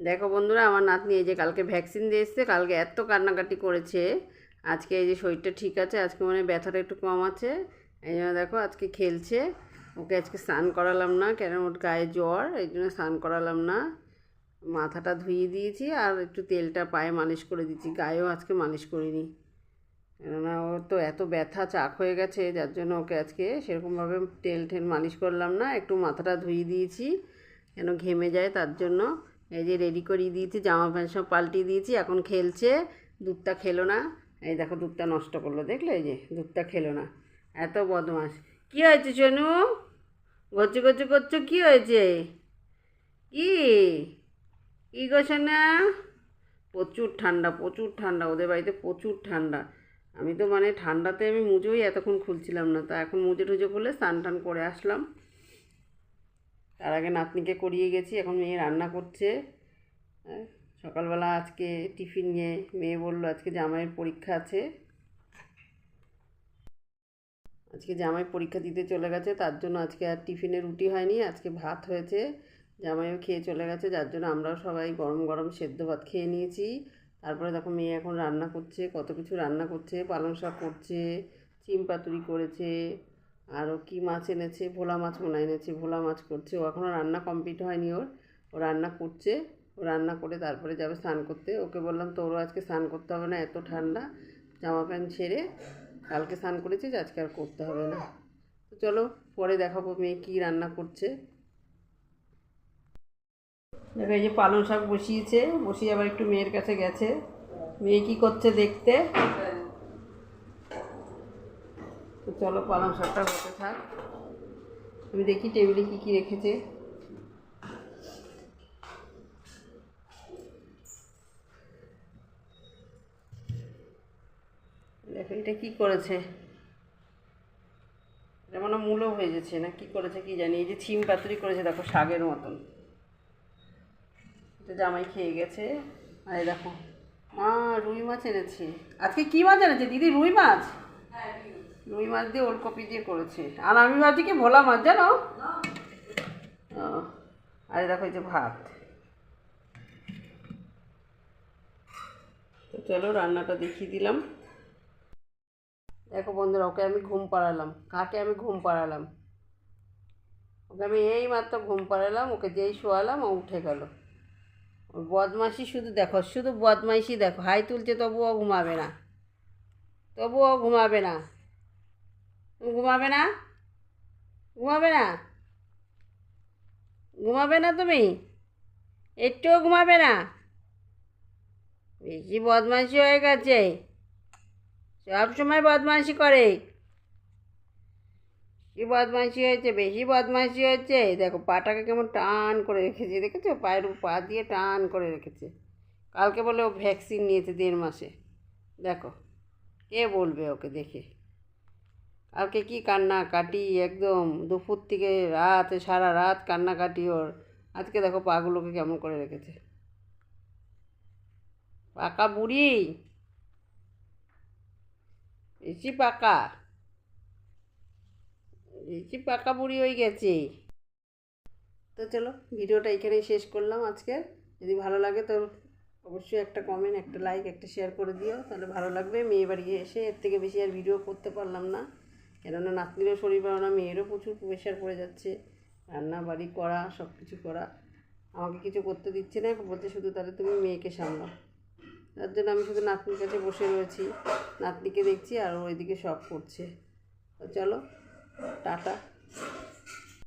দেখো বন্ধুরা, আমার নাতনি এই যে কালকে ভ্যাকসিন দিয়ে এসছে, কালকে এত কান্নাকাটি করেছে। আজকে এই যে শরীরটা ঠিক আছে, আজকে মানে ব্যথাটা একটু কম আছে। এই জন্য দেখো আজকে খেলছে। ওকে আজকে স্নান করালাম না, কেন ওর গায়ে জ্বর, এই জন্য স্নান করালাম না। মাথাটা ধুয়ে দিয়েছি আর একটু তেলটা পায়ে মালিশ করে দিচ্ছি, গায়েও আজকে মালিশ করিনি। কেননা ওর তো এত ব্যথা চাক হয়ে গেছে, যার জন্য ওকে আজকে সেরকমভাবে তেল ঠেল মালিশ করলাম না, একটু মাথাটা ধুয়ে দিয়েছি কেন ঘেমে যায় তার জন্য। এই যে রেডি করিয়ে দিয়েছি, জামা প্যান্ট সব পাল্টিয়ে দিয়েছি, এখন খেলছে। দুধটা খেলো না, এই দেখো দুধটা নষ্ট করলো, দেখলে? এই যে দুধটা খেলো না, এত বদমাস। কী হয়েছে সোনু? গচ্ছু গচ্ছু করছো, কী হয়েছে? কি কী গো সোনা? প্রচুর ঠান্ডা, প্রচুর ঠান্ডা, ওদের বাড়িতে প্রচুর ঠান্ডা। আমি তো মানে ঠান্ডাতে আমি মুজোই এতক্ষণ খুলছিলাম না, তা এখন মুজে টুজে খুলে স্নান টান করে আসলাম। তার আগে নাতনিকে করিয়ে গেছি, এখন মেয়ে রান্না করছে। সকালবেলা আজকে টিফিন নিয়ে মেয়ে বললো আজকে জামাইয়ের পরীক্ষা আছে, আজকে জামাই পরীক্ষা দিতে চলে গেছে, তার জন্য আজকে আর টিফিনে রুটি হয়নি, আজকে ভাত হয়েছে। জামাইও খেয়ে চলে গেছে, যার জন্য আমরাও সবাই গরম গরম সেদ্ধ ভাত খেয়ে নিয়েছি। তারপরে দেখো মেয়ে এখন রান্না করছে, কত কিছু রান্না করছে, পালং শাক করছে, চিম পাতুরি করেছে, আরও কি মাছ এনেছে, ভোলা মাছ মনে হয় এনেছে, ভোলা মাছ করছে। ও এখনও রান্না কমপ্লিট হয়নি ওর, ও রান্না করছে। ও রান্না করে তারপরে যাবে স্নান করতে। ওকে বললাম তোরও আজকে স্নান করতে হবে না, এত ঠান্ডা, জামা প্যান্ট ছেড়ে, কালকে স্নান করেছিস, আজকে আর করতে হবে না। তো চলো পরে দেখাবো মেয়ে কী রান্না করছে। দেখো এই যে পালং শাক বসিয়েছে, বসিয়ে আবার একটু মেয়ের কাছে গেছে, মেয়ে কী করছে দেখতে। তো চলো পালং শাকটা হতে থাক, আমি দেখি টেবিলে কী কী রেখেছে। দেখো এটা কী করেছে, এটা মানে মূলো হয়ে গেছে না কি করেছে কি জানি। এই যে ছিম পাতুরি করেছে দেখো, শাকের মতন, এটা জামাই খেয়ে গেছে। আর এই দেখো মা রুই মাছ এনেছে। আজকে কী মাছ এনেছে দিদি? রুই মাছ। রুই মাছ দিয়ে ওলকপি দিয়ে করেছে, আর আমি ভাবছি কি ভোলা মাছ, জানো? ও, আর দেখো এই যে ভাত। তো চলো রান্নাটা দেখিয়ে দিলাম। দেখো বন্ধুরা, ওকে আমি ঘুম পাড়ালাম। কাকে আমি ঘুম পাড়ালাম? ওকে আমি এই মাত্র ঘুম পাড়ালাম, ওকে যেই শোয়ালাম ও উঠে গেল। ওর বদমাইশি শুধু দেখো, শুধু বদমাইশি দেখো, হাই তুলছে তবুও ঘুমাবে না, তবুও ঘুমাবে না। তুমি ঘুমাবে না? ঘুমাবে না? ঘুমাবে না তুমি? একটুও ঘুমাবে না? বেশি বদমাইশি হয়ে গেছে, সব সময় বদমাইশি করে। কি বদমাইশি হয়েছে, বেশি বদমাইশি হয়েছে। দেখো পাটাকে কেমন টান করে রেখেছে, দেখেছো? পায়ের পা দিয়ে টান করে রেখেছে। কালকে বলে ও ভ্যাকসিন নিয়েছে 1.5 মাসে। দেখো, কে বলবে ওকে দেখে? কালকে কি কান্নাকাটি, একদম দুপুর থেকে রাত, সারা রাত কান্নাকাটি ওর। আজকে দেখো পাগুলোকে কেমন করে রেখেছে, পাকা বুড়ি, বেশি পাকা, বেশি পাকা বুড়ি হয়ে গেছে। তো চলো ভিডিওটা এখানেই শেষ করলাম আজকে। যদি ভালো লাগে তো অবশ্যই একটা কমেন্ট, একটা লাইক, একটা শেয়ার করে দিও, তাহলে ভালো লাগবে। মেয়ে বাড়ি এসে এর থেকে বেশি আর ভিডিও করতে পারলাম না, কেননা নাতনিরও শরীর ভালো না, মেয়েরও প্রচুর প্রেশার পড়ে যাচ্ছে, রান্না বাড়ি করা, সব কিছু করা। আমাকে কিছু করতে দিচ্ছে না, বলছে শুধু তাহলে তুমি মেয়েকে সামলাও। তার জন্য আমি শুধু নাতনির কাছে বসে রয়েছি, নাতনিকে দেখছি আর ওইদিকে সব করছে। তো চলো টাটা।